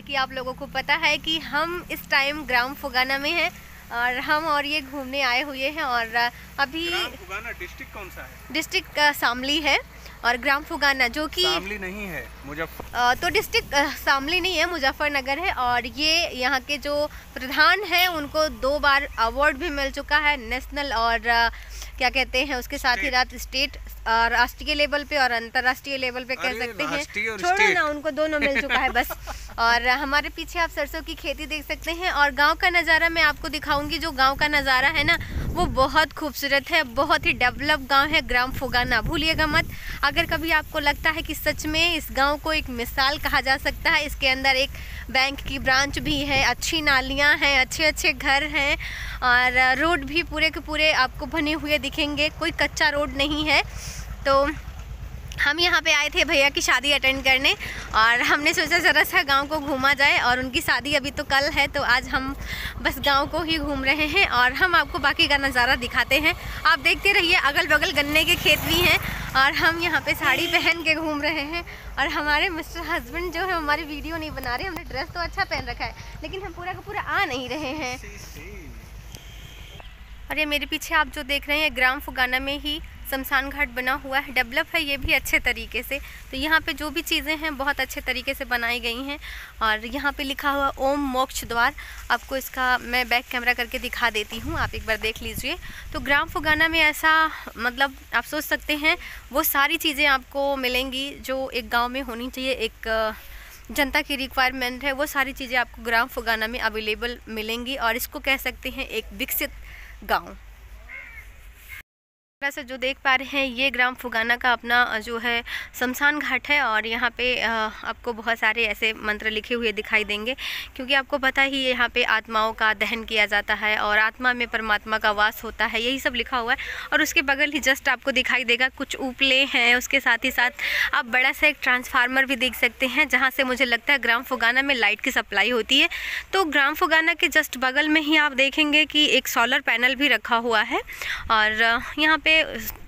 कि आप लोगों को पता है कि हम इस टाइम ग्राम फुगाना में हैं और हम और ये घूमने आए हुए हैं। और अभी ग्राम फुगाना डिस्ट्रिक्ट कौन सा है? डिस्ट्रिक्ट शामली है और ग्राम फुगाना जो कि शामली नहीं है, तो डिस्ट्रिक्ट शामली नहीं है, मुजफ्फरनगर है। और ये यहाँ के जो प्रधान हैं उनको 2 बार अवार्ड भी मिल चुका है, नेशनल और क्या कहते हैं उसके साथ ही स्टेट और राष्ट्रीय लेवल पे और अंतर्राष्ट्रीय लेवल पे कह सकते हैं। छोड़ो ना, उनको दोनों मिल चुका है बस। और हमारे पीछे आप सरसों की खेती देख सकते हैं और गांव का नज़ारा मैं आपको दिखाऊंगी। जो गांव का नज़ारा है ना वो बहुत खूबसूरत है, बहुत ही डेवलप गांव है ग्राम फुगाना, भूलिएगा मत। अगर कभी आपको लगता है कि सच में इस गांव को एक मिसाल कहा जा सकता है, इसके अंदर एक बैंक की ब्रांच भी है, अच्छी नालियां हैं, अच्छे अच्छे घर हैं और रोड भी पूरे के पूरे आपको बने हुए दिखेंगे, कोई कच्चा रोड नहीं है। तो हम यहाँ पे आए थे भैया की शादी अटेंड करने और हमने सोचा ज़रा सा गांव को घूमा जाए और उनकी शादी अभी तो कल है, तो आज हम बस गांव को ही घूम रहे हैं और हम आपको बाकी का नज़ारा दिखाते हैं। आप देखते रहिए, अगल बगल गन्ने के खेत भी हैं और हम यहाँ पे साड़ी पहन के घूम रहे हैं। और हमारे मिस्टर हस्बैंड जो है हमारी वीडियो नहीं बना रहे, हमने ड्रेस तो अच्छा पहन रखा है लेकिन हम पूरा का पूरा आ नहीं रहे हैं। और ये मेरे पीछे आप जो देख रहे हैं ग्राम फुगाना में ही शमशान घाट बना हुआ है, डेवलप है ये भी अच्छे तरीके से। तो यहाँ पे जो भी चीज़ें हैं बहुत अच्छे तरीके से बनाई गई हैं। और यहाँ पे लिखा हुआ ओम मोक्ष द्वार, आपको इसका मैं बैक कैमरा करके दिखा देती हूँ, आप एक बार देख लीजिए। तो ग्राम फुगाना में ऐसा मतलब आप सोच सकते हैं वो सारी चीज़ें आपको मिलेंगी जो एक गाँव में होनी चाहिए, एक जनता की रिक्वायरमेंट है, वो सारी चीज़ें आपको ग्राम फुगाना में अवेलेबल मिलेंगी। और इसको कह सकते हैं एक विकसित गाँव। से जो देख पा रहे हैं ये ग्राम फुगाना का अपना जो है शमशान घाट है और यहाँ पे आपको बहुत सारे ऐसे मंत्र लिखे हुए दिखाई देंगे, क्योंकि आपको पता ही यहाँ पे आत्माओं का दहन किया जाता है और आत्मा में परमात्मा का वास होता है, यही सब लिखा हुआ है। और उसके बगल ही जस्ट आपको दिखाई देगा कुछ उपले हैं, उसके साथ ही साथ आप बड़ा सा एक ट्रांसफार्मर भी देख सकते हैं जहाँ से मुझे लगता है ग्राम फुगाना में लाइट की सप्लाई होती है। तो ग्राम फुगाना के जस्ट बगल में ही आप देखेंगे कि एक सोलर पैनल भी रखा हुआ है और यहाँ पे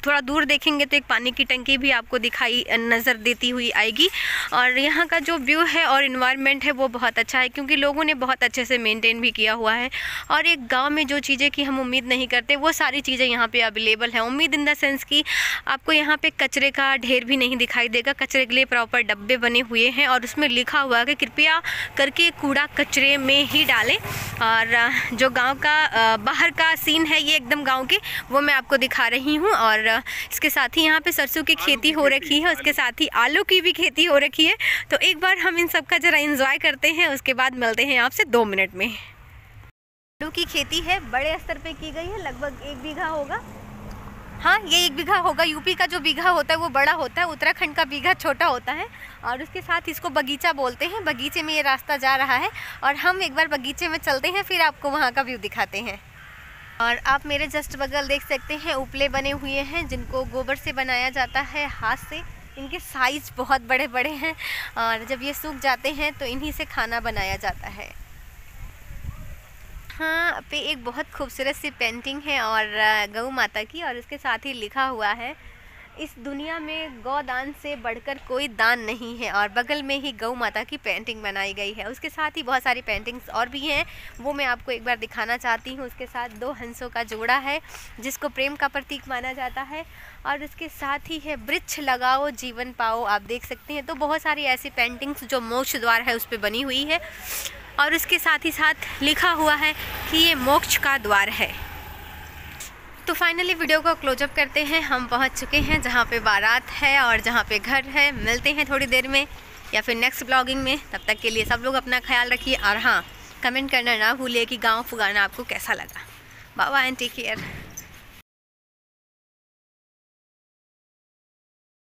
थोड़ा दूर देखेंगे तो एक पानी की टंकी भी आपको दिखाई नज़र देती हुई आएगी। और यहाँ का जो व्यू है और इन्वायरमेंट है वो बहुत अच्छा है, क्योंकि लोगों ने बहुत अच्छे से मेंटेन भी किया हुआ है। और एक गांव में जो चीज़ें कि हम उम्मीद नहीं करते वो सारी चीज़ें यहाँ पे अवेलेबल हैं। उम्मीद इन द सेंस कि आपको यहाँ पे कचरे का ढेर भी नहीं दिखाई देगा, कचरे के लिए प्रॉपर डब्बे बने हुए हैं और उसमें लिखा हुआ है कि कृपया करके कूड़ा कचरे में ही डालें। और जो गाँव का बाहर का सीन है ये एकदम गाँव के, वो मैं आपको दिखा रही हूँ। और इसके साथ ही यहाँ पे सरसों की खेती हो रखी है, उसके साथ ही आलू की भी खेती हो रखी है। तो एक बार हम इन सब का ज़रा एंजॉय करते हैं, उसके बाद मिलते हैं आपसे 2 मिनट में। आलू की खेती है, बड़े स्तर पे की गई है, लगभग 1 बीघा होगा। हाँ ये 1 बीघा होगा। यूपी का जो बीघा होता है वो बड़ा होता है, उत्तराखंड का बीघा छोटा होता है। और उसके साथ इसको बगीचा बोलते हैं। बगीचे में ये रास्ता जा रहा है और हम एक बार बगीचे में चलते हैं, फिर आपको वहाँ का व्यू दिखाते हैं। और आप मेरे जस्ट बगल देख सकते हैं उपले बने हुए हैं जिनको गोबर से बनाया जाता है, हाथ से। इनके साइज़ बहुत बड़े बड़े हैं और जब ये सूख जाते हैं तो इन्हीं से खाना बनाया जाता है। हाँ पे एक बहुत खूबसूरत सी पेंटिंग है और गौ माता की, और उसके साथ ही लिखा हुआ है इस दुनिया में गौदान से बढ़कर कोई दान नहीं है। और बगल में ही गौ माता की पेंटिंग बनाई गई है। उसके साथ ही बहुत सारी पेंटिंग्स और भी हैं, वो मैं आपको एक बार दिखाना चाहती हूँ। उसके साथ 2 हंसों का जोड़ा है जिसको प्रेम का प्रतीक माना जाता है। और उसके साथ ही है वृक्ष लगाओ जीवन पाओ, आप देख सकते हैं। तो बहुत सारी ऐसी पेंटिंग्स जो मोक्ष द्वार है उस पर बनी हुई है और उसके साथ ही साथ लिखा हुआ है कि ये मोक्ष का द्वार है। तो फाइनली वीडियो को क्लोजअप करते हैं। हम पहुंच चुके हैं जहां पे बारात है और जहां पे घर है। मिलते हैं थोड़ी देर में या फिर नेक्स्ट ब्लॉगिंग में। तब तक के लिए सब लोग अपना ख्याल रखिए और हाँ, कमेंट करना ना भूलिए कि गांव फुगाना आपको कैसा लगा। Bye bye and take care.